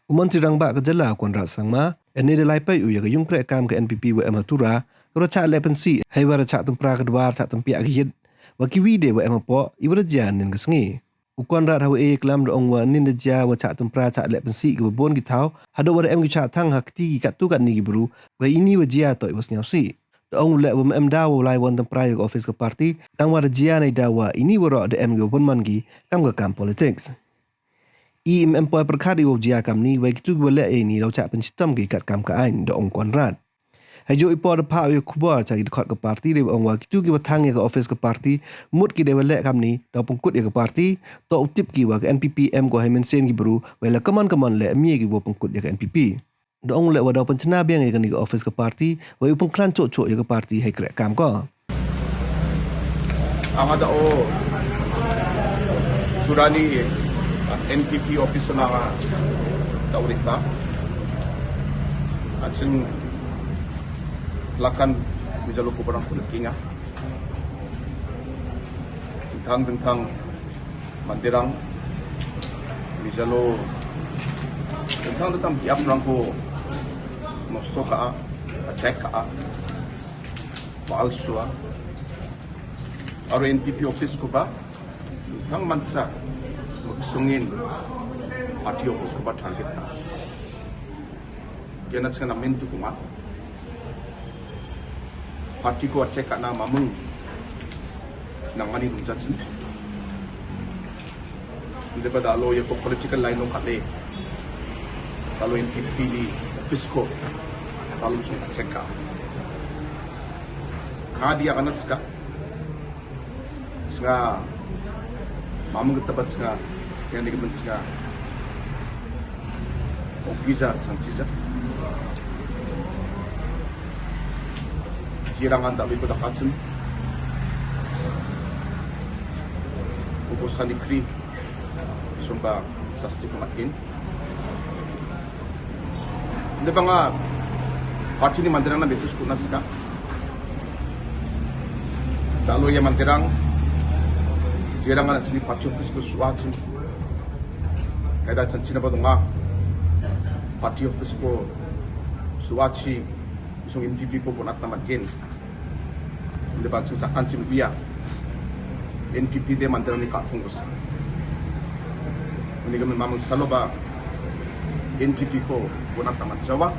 Menteri Rangba ke jela kuan rat sangma, ene de lai pai uya ke yung pre kam ke NPP Tura, kero Chah le pensi, hai war Chah tympra ke dwar Chah tempiak hit, wa ki wi de wa po, iwara jan nin ke sengi. Ukuan rat hawe klam de ong wa nin de ja wa Chah tympra Chah le pensi ke bon ki tau, hado war em ki Chah tang hak ti kat tu kat ni ki bru, wa ini wa jia to was nyau si. De ong le wa em da wa lai wan tympra ke office ke parti, tang war jia nei da wa ini wa ro de em ke bon man ki kam politics. Employ perkhadi wo jia kam ni wai kitu gole ni lo cha pen sistem ki kat kam ka ain do ong kon rat. Hajo ipo de pa yo kubar cha ki khot ka parti de ong wa kitu ki wathang ka office ka parti mut ki de wale kam ni do pungkut ya ka parti to utip ki wa ka NPP em ko hemen sen ki bru wala kaman le mi ki wo pungkut ya ka NPP. Do ong le wa do pen chna beng ya ka ni ka office ka parti wa upang klan cho ya ka parti hai krek kam ko. Ang ada o Turani NPP office na Wyrta at sin lakan bijalo ko parang kulakinga tentang mandirang bijalo tentang biap rangko mosto ka check ka palsua aro NPP office ko ba tentang mansa magsungin party office ko ba target ka kaya natin namin ito kuma party ko at check na mamang nang mani nung judge hindi ba dalo yung political line ng kate dalo yung NPP office ko dalo siya check ka kadi akanas ka nga mamang katabat nga kaya nagabant nga o visa chanchiza jirangan dami ko nakatsin ubusan ni Kri sumba sa stick makin hindi ba nga party ni mandirang na beses kunas ka dalo yung mandirang jirangan at sini party office ko suwatsin kaya dahil chanchina ba nga party office ko suwachi isang NPP ko punat na magin hindi ba sa kantin biya NPP de mandirang ni kakungos hindi kami mamang salo ba NPP ko punat na magjawa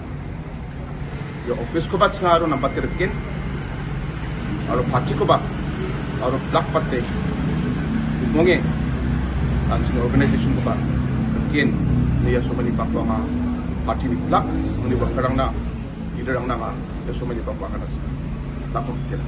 yung office ko ba nga aro ng batirkin aro party ko ba aro black pate ngonge ang sino organization ko ba kin niya sumali pa ko nga party ni black ngunit wag karang na leader ang nga ya sumali pa ko nga nas takot kila